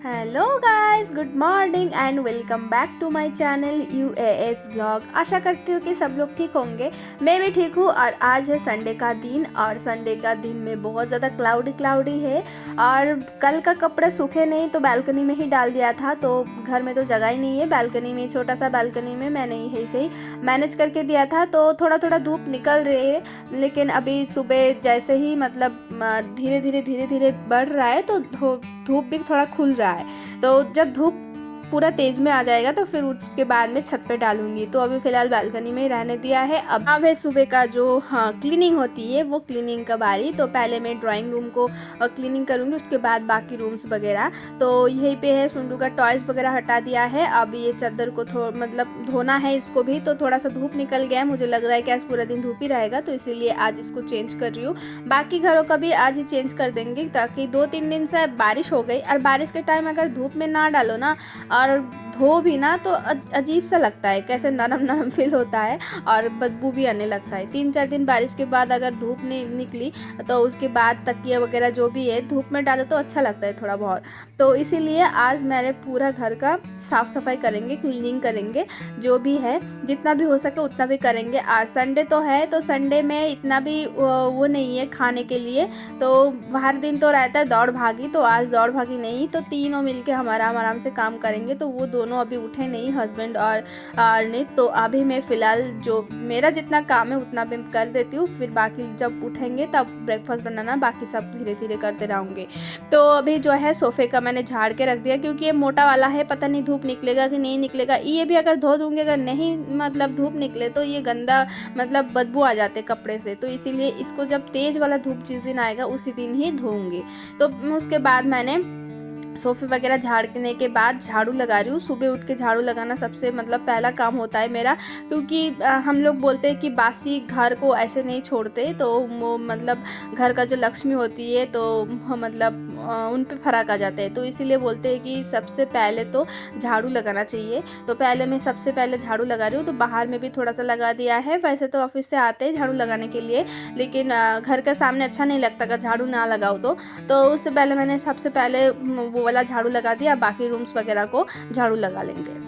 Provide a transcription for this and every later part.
Hello guys, good morning and welcome back to my channel UAS blog. आशा करती हूँ कि सब लोग ठीक होंगे। मैं भी ठीक हूँ। और आज है संडे का दिन और संडे का दिन में बहुत ज़्यादा क्लाउडी है। और कल का कपड़े सूखे नहीं तो बालकनी में ही डाल दिया था, तो घर में तो जगह ही नहीं है। बालकनी में, छोटा सा बालकनी में मैंने यही से ही मैनेज करके दिया था। तो थोड़ा थोड़ा धूप निकल रही है, लेकिन अभी सुबह जैसे ही मतलब धीरे धीरे बढ़ रहा है तो धूप भी थोड़ा खुल रहा है। तो जब धूप पूरा तेज में आ जाएगा तो फिर उसके बाद में छत पे डालूंगी। तो अभी फिलहाल बालकनी में ही रहने दिया है। अब है सुबह का जो क्लीनिंग होती है वो क्लीनिंग का बारी। तो पहले मैं ड्राइंग रूम को क्लीनिंग करूंगी, उसके बाद बाकी रूम्स वगैरह। तो यहीं पे है सुंडू का टॉयज वगैरह हटा दिया है। अब ये चादर को मतलब धोना है इसको भी। तो थोड़ा सा धूप निकल गया है, मुझे लग रहा है कि आज पूरा दिन धूप ही रहेगा, तो इसीलिए आज इसको चेंज कर रही हूँ। बाकी घरों का भी आज ही चेंज कर देंगे, ताकि 2-3 दिन से बारिश हो गई और बारिश के टाइम अगर धूप में ना डालो ना और धो भी ना तो अजीब सा लगता है, कैसे नरम नरम फील होता है और बदबू भी आने लगता है। 3-4 दिन बारिश के बाद अगर धूप नहीं निकली तो उसके बाद तकिया वगैरह जो भी है धूप में डालो तो अच्छा लगता है थोड़ा बहुत। तो इसीलिए आज मैंने पूरा घर का साफ़ सफाई करेंगे, क्लीनिंग करेंगे, जो भी है जितना भी हो सके उतना भी करेंगे। और संडे तो है, तो संडे में इतना भी वो नहीं है खाने के लिए। तो हर दिन तो रहता है दौड़ भागी, तो आज दौड़ भागी नहीं, तो तीनों मिलके हमारा आराम से काम करेंगे। तो वो दोनों अभी उठे नहीं, हस्बैंड और अर्नित। तो अभी मैं फ़िलहाल जो मेरा जितना काम है उतना मैं कर देती हूँ, फिर बाकी जब उठेंगे तब ब्रेकफास्ट बनाना, बाकी सब धीरे धीरे करते रहूँगी। तो अभी जो है सोफ़े का मैंने झाड़ के रख दिया, क्योंकि ये मोटा वाला है, पता नहीं धूप निकलेगा कि नहीं निकलेगा। ये भी अगर धो दूँगी, अगर नहीं मतलब धूप निकले तो ये गंदा मतलब बदबू आ जाते कपड़े से। तो इसीलिए इसको जब तेज़ वाला धूप जिस दिन आएगा उसी दिन ही धोऊँगी। तो उसके बाद मैंने सोफ़े वगैरह झाड़ने के बाद झाड़ू लगा रही हूँ। सुबह उठ के झाड़ू लगाना सबसे मतलब पहला काम होता है मेरा, क्योंकि हम लोग बोलते हैं कि बासी घर को ऐसे नहीं छोड़ते। तो वो मतलब घर का जो लक्ष्मी होती है तो मतलब उन पे फर्क आ जाता है। तो इसीलिए बोलते हैं कि सबसे पहले तो झाड़ू लगाना चाहिए। तो पहले मैं सबसे पहले झाड़ू लगा रही हूँ। तो बाहर में भी थोड़ा सा लगा दिया है। वैसे तो ऑफिस से आते हैं झाड़ू लगाने के लिए, लेकिन घर के सामने अच्छा नहीं लगता अगर झाड़ू ना लगाओ तो उससे पहले मैंने सबसे पहले वो वाला झाड़ू लगा दिया। बाकी रूम्स वगैरह को झाड़ू लगा लेंगे।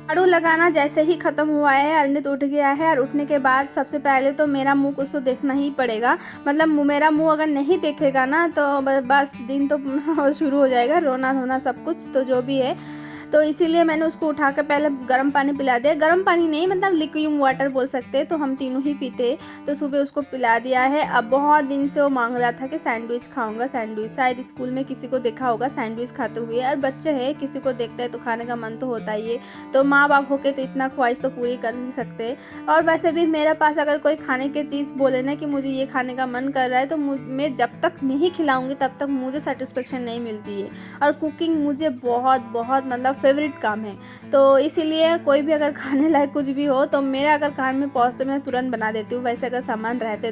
झाड़ू लगाना जैसे ही ख़त्म हुआ है, अर्नित उठ गया है। और उठने के बाद सबसे पहले तो मेरा मुंह को उसको देखना ही पड़ेगा। मतलब मेरा मुंह अगर नहीं देखेगा ना तो बस दिन तो शुरू हो जाएगा, रोना धोना सब कुछ, तो जो भी है। तो इसीलिए मैंने उसको उठा कर पहले गर्म पानी पिला दिया। गर्म पानी नहीं, मतलब लिक्विड वाटर बोल सकते हैं, तो हम तीनों ही पीते। तो सुबह उसको पिला दिया है। अब बहुत दिन से वो मांग रहा था कि सैंडविच खाऊंगा, सैंडविच। शायद स्कूल में किसी को देखा होगा सैंडविच खाते हुए। और बच्चे हैं, किसी को देखते हैं तो खाने का मन तो होता ही है। तो माँ बाप होके तो इतना ख्वाहिश तो पूरी कर नहीं सकते। और वैसे भी मेरे पास अगर कोई खाने की चीज़ बोले ना कि मुझे ये खाने का मन कर रहा है, तो मैं जब तक नहीं खिलाऊंगी तब तक मुझे सेटिस्फेक्शन नहीं मिलती है। और कुकिंग मुझे बहुत बहुत मतलब फेवरेट काम है। तो इसीलिए कोई भी अगर खाने लायक कुछ भी हो तो मेरा अगर कान में पहुँचते मैं तुरंत बना देती हूँ, वैसे अगर सामान रहते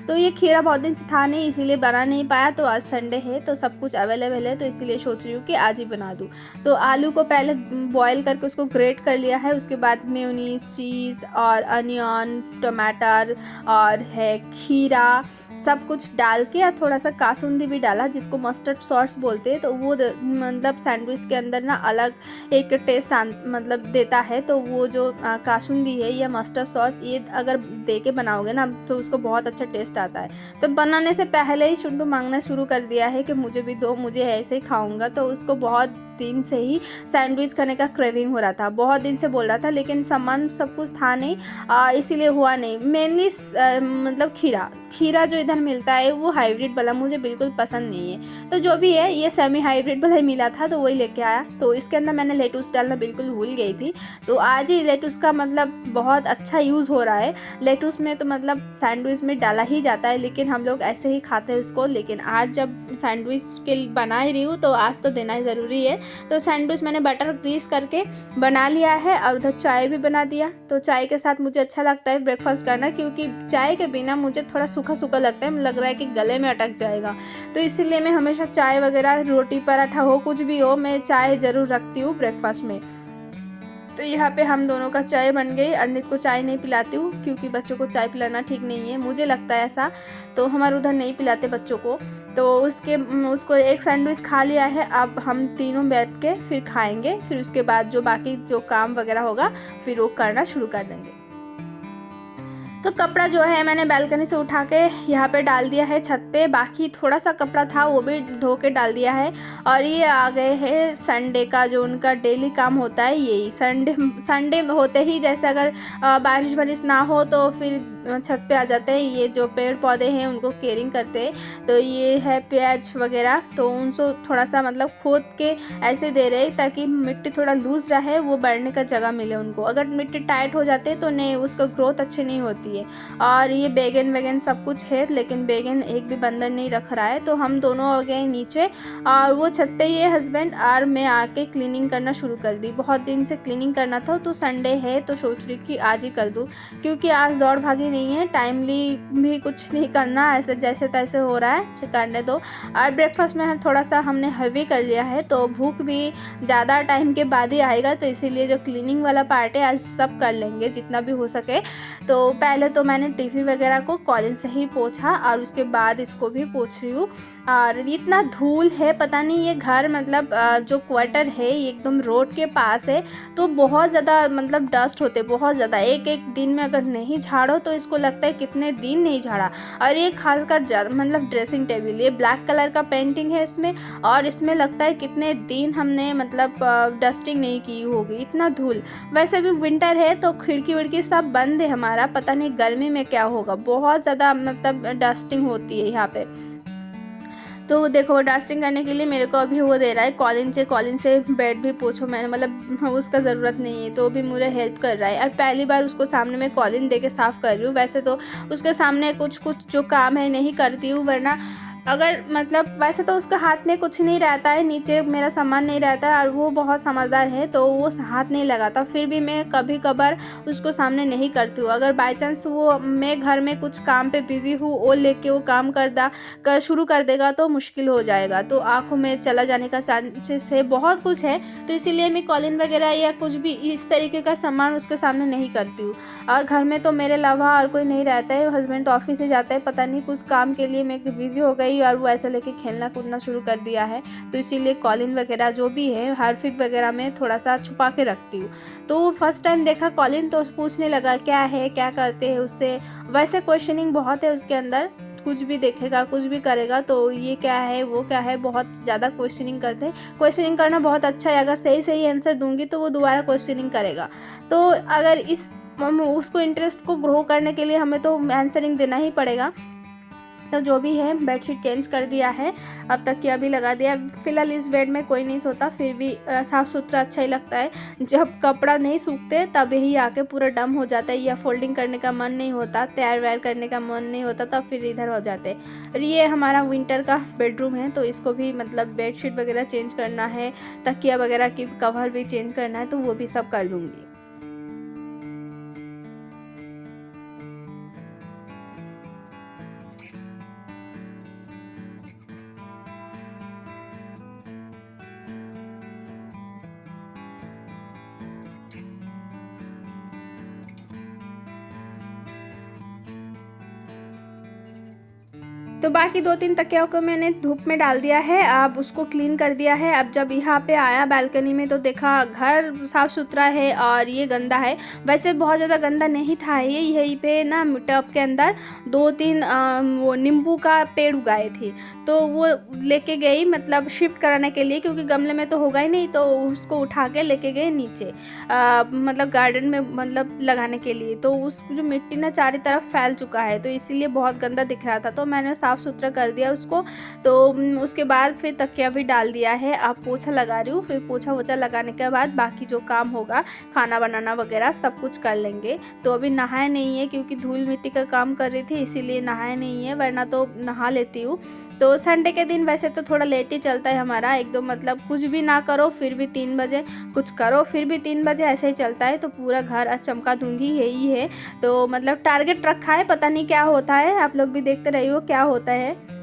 तो ये खीरा बहुत दिन से था नहीं, इसीलिए बना नहीं पाया। तो आज संडे है तो सब कुछ अवेलेबल है, तो इसीलिए सोच रही हूँ कि आज ही बना दूँ। तो आलू को पहले बॉईल करके उसको ग्रेट कर लिया है। उसके बाद मेयोनीज, चीज़ और अनियन, टमाटर और है खीरा, सब कुछ डाल के और थोड़ा सा कासूंदी भी डाला, जिसको मस्टर्ड सॉस बोलते हैं। तो वो मतलब सैंडविच के अंदर ना अलग एक टेस्ट मतलब देता है। तो वो जो कासूंदी है या मस्टर्ड सॉस, ये अगर दे के बनाओगे ना तो उसको बहुत अच्छा टेस्ट आता है। तो बनाने से पहले ही शुंटू मांगना शुरू कर दिया है कि मुझे भी दो, मुझे ऐसे ही खाऊंगा। तो उसको बहुत दिन से ही सैंडविच खाने का क्रेविंग हो रहा था, बहुत दिन से बोल रहा था, लेकिन सामान सब कुछ था नहीं, इसीलिए हुआ नहीं। मेनली मतलब खीरा जो इधर मिलता है वो हाइब्रिड वाला मुझे बिल्कुल पसंद नहीं है। तो जो भी है ये सेमी हाइब्रिड वाला ही मिला था, तो वही लेके आया। तो इसके अंदर मैंने लेटूस डालना बिल्कुल भूल गई थी। तो आज ही लेटूस का मतलब बहुत अच्छा यूज़ हो रहा है। लेटूस में तो मतलब सैंडविच में डाला ही जाता है, लेकिन हम लोग ऐसे ही खाते हैं उसको। लेकिन आज जब सैंडविच के लिए बना ही रही हूँ तो आज तो देना ही ज़रूरी है। तो सैंडविच मैंने बटर ग्रीस करके बना लिया है और उधर चाय भी बना दिया। तो चाय के साथ मुझे अच्छा लगता है ब्रेकफास्ट करना, क्योंकि चाय के बिना मुझे थोड़ा सूखा सूखा लगता है, लग रहा है कि गले में अटक जाएगा। तो इसीलिए मैं हमेशा चाय वगैरह, रोटी पराठा हो कुछ भी हो, मैं चाय ज़रूर रखती हूँ ब्रेकफास्ट में। तो यहाँ पे हम दोनों का चाय बन गई। अरनित को चाय नहीं पिलाती हूँ क्योंकि बच्चों को चाय पिलाना ठीक नहीं है, मुझे लगता है ऐसा। तो हमारे उधर नहीं पिलाते बच्चों को। तो उसको एक सैंडविच खा लिया है। अब हम तीनों बैठ के फिर खाएंगे, फिर उसके बाद जो बाकी जो काम वगैरह होगा फिर वो करना शुरू कर देंगे। तो कपड़ा जो है मैंने बालकनी से उठा के यहाँ पे डाल दिया है छत पे। बाकी थोड़ा सा कपड़ा था वो भी धो के डाल दिया है। और ये आ गए हैं संडे का जो उनका डेली काम होता है, यही संडे होते ही जैसे अगर बारिश वारिश ना हो तो फिर छत पे आ जाते हैं। ये जो पेड़ पौधे हैं उनको केयरिंग करते हैं। तो ये है प्याज वगैरह, तो उनको थोड़ा सा मतलब खोद के ऐसे दे रहे ताकि मिट्टी थोड़ा लूज़ रहे, वो बढ़ने का जगह मिले उनको। अगर मिट्टी टाइट हो जाते तो नहीं, उसका ग्रोथ अच्छी नहीं होती है। और ये बैगन वैगन सब कुछ है, लेकिन बैगन एक भी बंदर नहीं रख रहा है। तो हम दोनों आ गए नीचे और वो छत पे ये हस्बैंड और मैं आके क्लीनिंग करना शुरू कर दी। बहुत दिन से क्लीनिंग करना था, तो संडे है तो सोच रही कि आज ही कर दूँ, क्योंकि आज दौड़ भागी नहीं है, टाइमली भी कुछ नहीं करना, ऐसे जैसे तैसे हो रहा है करने दो। और ब्रेकफास्ट में थोड़ा सा हमने हैवी कर लिया है, तो भूख भी ज़्यादा टाइम के बाद ही आएगा। तो इसीलिए जो क्लीनिंग वाला पार्ट है आज सब कर लेंगे जितना भी हो सके। तो पहले तो मैंने टीवी वगैरह को कॉलिन से ही पोंछा और उसके बाद इसको भी पोंछ रही हूँ। और इतना धूल है, पता नहीं ये घर मतलब जो क्वार्टर है ये एकदम रोड के पास है, तो बहुत ज़्यादा मतलब डस्ट होते बहुत ज़्यादा। एक दिन में अगर नहीं झाड़ो तो इसको लगता है कितने दिन नहीं झाड़ा। और ये खासकर मतलब ड्रेसिंग टेबल, ये ब्लैक कलर का पेंटिंग है इसमें, और इसमें लगता है कितने दिन हमने मतलब डस्टिंग नहीं की होगी, इतना धूल। वैसे भी विंटर है तो खिड़की विड़की सब बंद है हमारा, पता नहीं गर्मी में क्या होगा, बहुत ज़्यादा मतलब डस्टिंग होती है यहाँ पे। तो देखो डस्टिंग करने के लिए मेरे को अभी वो दे रहा है कॉलिन से बेड भी पोछो। मैंने मतलब उसका ज़रूरत नहीं है तो भी मुझे हेल्प कर रहा है। और पहली बार उसको सामने में कॉलिन दे के साफ़ कर रही हूँ। वैसे तो उसके सामने कुछ जो काम है नहीं करती हूँ, वरना अगर मतलब वैसे तो उसके हाथ में कुछ नहीं रहता है, नीचे मेरा सामान नहीं रहता है और वो बहुत समझदार है तो वो हाथ नहीं लगाता। फिर भी मैं कभी कभार उसको सामने नहीं करती हूँ। अगर बाई चांस वो मैं घर में कुछ काम पे बिज़ी हूँ, वो लेके वो काम शुरू कर देगा तो मुश्किल हो जाएगा, तो आँखों में चला जाने का चांसेस है, बहुत कुछ है। तो इसीलिए मैं कॉलिन वगैरह या कुछ भी इस तरीके का सामान उसके सामने नहीं करती हूँ। और घर में तो मेरे अलावा और कोई नहीं रहता है, हस्बैंड तो ऑफिस से जाता है, पता नहीं कुछ काम के लिए मैं बिज़ी हो गई और वो ऐसे लेके खेलना कूदना शुरू कर दिया है। तो इसीलिए कॉलिन वगैरह जो भी है हार्पिक वगैरह में थोड़ा सा छुपा के रखती हूँ। तो फर्स्ट टाइम देखा कॉलिन तो पूछने लगा क्या है, क्या करते हैं उससे। वैसे क्वेश्चनिंग बहुत है उसके अंदर, कुछ भी देखेगा कुछ भी करेगा तो ये क्या है वो क्या है, बहुत ज़्यादा क्वेश्चनिंग करते हैं। क्वेश्चनिंग करना बहुत अच्छा है, अगर सही सही आंसर दूंगी तो वो दोबारा क्वेश्चनिंग करेगा। तो अगर उसको इंटरेस्ट को ग्रो करने के लिए हमें तो आंसरिंग देना ही पड़ेगा। तो जो भी है बेडशीट चेंज कर दिया है, अब तक किया भी लगा दिया। फिलहाल इस बेड में कोई नहीं सोता, फिर भी साफ़ सुथरा अच्छा ही लगता है। जब कपड़ा नहीं सूखते तब यही आके पूरा डम हो जाता है, या फोल्डिंग करने का मन नहीं होता, तैयार वैर करने का मन नहीं होता, तब फिर इधर हो जाते। और ये हमारा विंटर का बेडरूम है, तो इसको भी मतलब बेडशीट वगैरह चेंज करना है, तकिया वगैरह की कवर भी चेंज करना है, तो वो भी सब कर दूँगी। तो बाकी 2-3 तकियाओं को मैंने धूप में डाल दिया है, अब उसको क्लीन कर दिया है। अब जब यहाँ पे आया बालकनी में तो देखा घर साफ़ सुथरा है और ये गंदा है। वैसे बहुत ज़्यादा गंदा नहीं था ये, यहीं पे ना टब के अंदर 2-3 वो नींबू का पेड़ उगाए थे, तो वो लेके गई मतलब शिफ्ट कराने के लिए, क्योंकि गमले में तो होगा ही नहीं, तो उसको उठा के लेके गए नीचे मतलब गार्डन में मतलब लगाने के लिए। तो उस जो मिट्टी ना चारों तरफ फैल चुका है, तो इसीलिए बहुत गंदा दिख रहा था, तो मैंने साफ़ सुथरा कर दिया उसको। तो उसके बाद फिर तकिया भी डाल दिया है, अब पोछा लगा रही हूँ। फिर पोछा वोछा लगाने के बाद बाकी जो काम होगा खाना बनाना वगैरह सब कुछ कर लेंगे। तो अभी नहाए नहीं है क्योंकि धूल मिट्टी का काम कर रही थी, इसीलिए नहाए नहीं है, वरना तो नहा लेती हूँ। तो संडे के दिन वैसे तो थोड़ा लेट ही चलता है हमारा, एकदम मतलब कुछ भी ना करो फिर भी 3 बजे, कुछ करो फिर भी 3 बजे, ऐसे ही चलता है। तो पूरा घर आज चमका दूंगी यही है। तो मतलब टारगेट रखा है, पता नहीं क्या होता है, आप लोग भी देखते रहिए क्या होता है।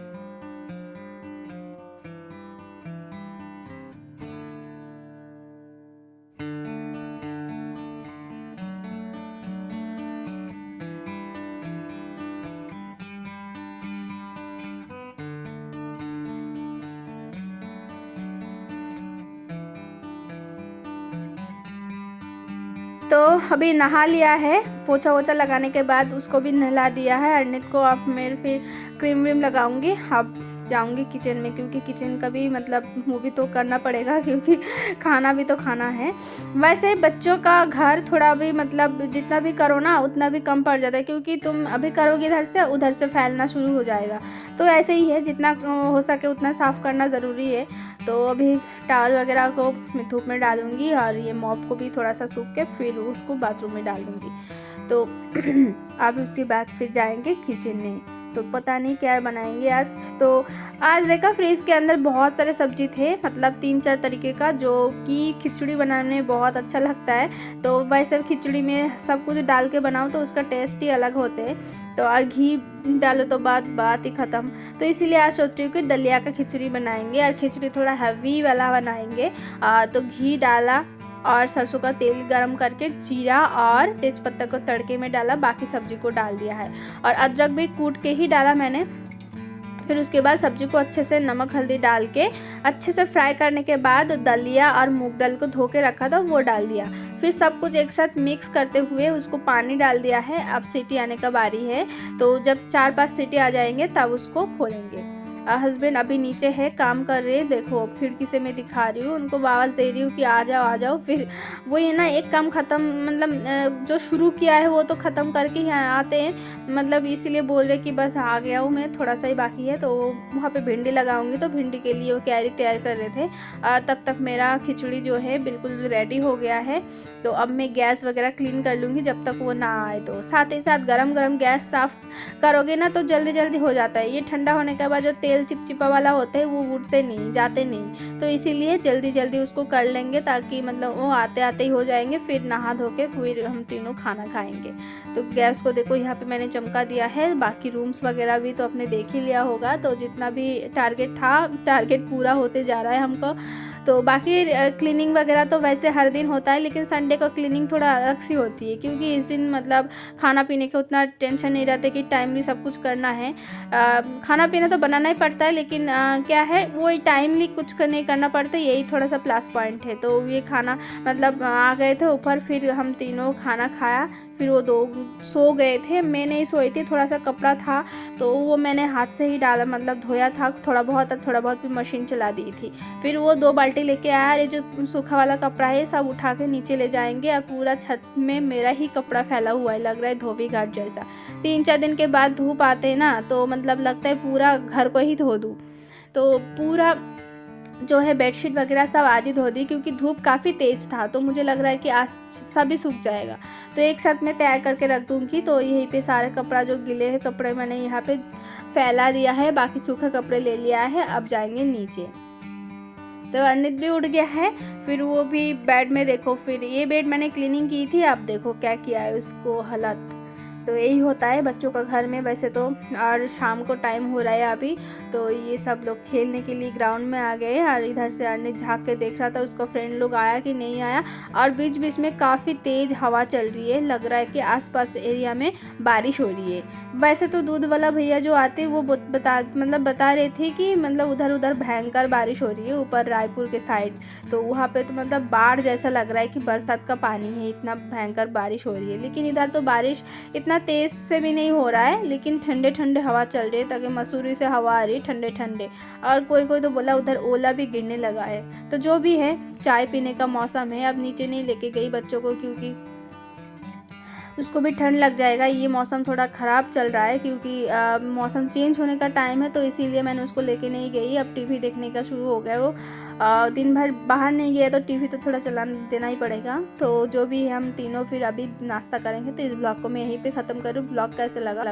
तो अभी नहा लिया है, पोछा वोछा लगाने के बाद उसको भी नहला दिया है। अर्नित को अब मैं फिर क्रीम व्रीम लगाऊंगी, अब जाऊंगी किचन में, क्योंकि किचन का भी मतलब वो भी तो करना पड़ेगा, क्योंकि खाना भी तो खाना है। वैसे बच्चों का घर थोड़ा भी मतलब जितना भी करो ना उतना भी कम पड़ जाता है, क्योंकि तुम अभी करोगे इधर से उधर से फैलना शुरू हो जाएगा। तो ऐसे ही है, जितना हो सके उतना साफ़ करना ज़रूरी है। तो अभी टॉवल वगैरह को मैं धूप में डालूंगी और ये मॉप को भी थोड़ा सा सूख के फिर उसको बाथरूम में डाल दूँगी। तो अब उसके बाद फिर जाएंगे किचन में, तो पता नहीं क्या बनाएंगे आज। तो आज देखा फ्रिज के अंदर बहुत सारे सब्जी थे, मतलब 3-4 तरीके का, जो कि खिचड़ी बनाने में बहुत अच्छा लगता है। तो वैसे खिचड़ी में सब कुछ डाल के बनाओ तो उसका टेस्ट ही अलग होते हैं। तो और घी डालो तो बात ही ख़त्म। तो इसीलिए आज सोच रही हूँ कि दलिया का खिचड़ी बनाएंगे, और खिचड़ी थोड़ा हैवी वाला बनाएंगे। तो घी डाला और सरसों का तेल गरम करके जीरा और तेज़पत्ता को तड़के में डाला, बाकी सब्जी को डाल दिया है, और अदरक भी कूट के ही डाला मैंने। फिर उसके बाद सब्जी को अच्छे से नमक हल्दी डाल के अच्छे से फ्राई करने के बाद दलिया और मूंग दाल को धो के रखा था वो डाल दिया। फिर सब कुछ एक साथ मिक्स करते हुए उसको पानी डाल दिया है। अब सीटी आने का बारी है, तो जब 4-5 सीटी आ जाएंगे तब उसको खोलेंगे। हस्बैंड अभी नीचे है, काम कर रहे हैं, देखो खिड़की से मैं दिखा रही हूँ, उनको आवाज़ दे रही हूँ कि आ जाओ आ जाओ। फिर वो ये ना एक काम ख़त्म, मतलब जो शुरू किया है वो तो ख़त्म करके ही आते हैं, मतलब इसीलिए बोल रहे कि बस आ गया हूँ मैं, थोड़ा सा ही बाकी है। तो वहाँ पे भिंडी लगाऊंगी, तो भिंडी के लिए वो कैरी तैयार कर रहे थे। तब तक मेरा खिचड़ी जो है बिल्कुल रेडी हो गया है। तो अब मैं गैस वगैरह क्लीन कर लूँगी जब तक वो ना आए। तो साथ ही साथ गरम गरम गैस साफ़ करोगे ना तो जल्दी जल्दी हो जाता है। ये ठंडा होने के बाद जो तेल चिपचिपा वाला होता है वो उठते नहीं, जाते नहीं, तो इसीलिए जल्दी जल्दी उसको कर लेंगे, ताकि मतलब वो आते आते ही हो जाएंगे। फिर नहा धो के फिर हम तीनों खाना खाएंगे। तो गैस को देखो यहाँ पे मैंने चमका दिया है। बाकी रूम्स वगैरह भी तो आपने देख ही लिया होगा। तो जितना भी टारगेट था, टारगेट पूरा होते जा रहा है हमको। तो बाकी क्लीनिंग वगैरह तो वैसे हर दिन होता है, लेकिन संडे को क्लीनिंग थोड़ा अलग सी होती है, क्योंकि इस दिन मतलब खाना पीने का उतना टेंशन नहीं रहता कि टाइमली सब कुछ करना है। खाना पीना तो बनाना ही पड़ता है, लेकिन क्या है वो टाइमली कुछ नहीं करना पड़ता, यही थोड़ा सा प्लस पॉइंट है। तो ये खाना मतलब आ गए थे ऊपर, फिर हम तीनों खाना खाया, फिर वो 2 सो गए थे। मैं नहीं सोई थी, थोड़ा सा कपड़ा था तो वो मैंने हाथ से ही डाला, मतलब धोया था थोड़ा बहुत भी मशीन चला दी थी। फिर वो 2 बाल्टी लेके आया, ये जो सूखा वाला कपड़ा है सब उठा के नीचे ले जाएंगे। और पूरा छत में मेरा ही कपड़ा फैला हुआ है, लग रहा है धोबी घाट जैसा। 3-4 दिन के बाद धूप आते हैं ना, तो मतलब लगता है पूरा घर को ही धो दूँ। तो पूरा जो है बेडशीट वगैरह सब आधी धो दी, क्योंकि धूप काफ़ी तेज़ था, तो मुझे लग रहा है कि आज सभी सूख जाएगा। तो एक साथ में तैयार करके रख दूँगी। तो यहीं पे सारे कपड़ा जो गिले हैं कपड़े मैंने यहाँ पे फैला दिया है, बाकी सूखे कपड़े ले लिया है। अब जाएंगे नीचे। तो अर्नित भी उठ गया है, फिर वो भी बेड में, देखो फिर ये बेड मैंने क्लीनिंग की थी, अब देखो क्या किया है उसको हालत। तो यही होता है बच्चों का घर में वैसे तो। और शाम को टाइम हो रहा है अभी, तो ये सब लोग खेलने के लिए ग्राउंड में आ गए। और इधर से अर्नित झाँक के देख रहा था उसका फ्रेंड लोग आया कि नहीं आया। और बीच बीच में काफ़ी तेज़ हवा चल रही है, लग रहा है कि आसपास एरिया में बारिश हो रही है। वैसे तो दूध वाला भैया जो आते वो बता रहे थे कि मतलब उधर भयंकर बारिश हो रही है ऊपर रायपुर के साइड। तो वहाँ पे तो मतलब बाढ़ जैसा लग रहा है कि बरसात का पानी है, इतना भयंकर बारिश हो रही है। लेकिन इधर तो बारिश इतना तेज़ से भी नहीं हो रहा है, लेकिन ठंडे ठंडे हवा चल रही है, ताकि मसूरी से हवा आ रही है ठंडे ठंडे। और कोई तो बोला उधर ओला भी गिरने लगा है। तो जो भी है, चाय पीने का मौसम है। अब नीचे नहीं लेके गई बच्चों को, क्योंकि उसको भी ठंड लग जाएगा। ये मौसम थोड़ा ख़राब चल रहा है क्योंकि मौसम चेंज होने का टाइम है, तो इसीलिए मैंने उसको लेके नहीं गई। अब टीवी देखने का शुरू हो गया वो। दिन भर बाहर नहीं गया तो टीवी तो थोड़ा चला देना ही पड़ेगा। तो जो भी है हम तीनों फिर अभी नाश्ता करेंगे। तो इस ब्लॉग को मैं यहीं पे ख़त्म करूँ। ब्लॉग कैसे लगा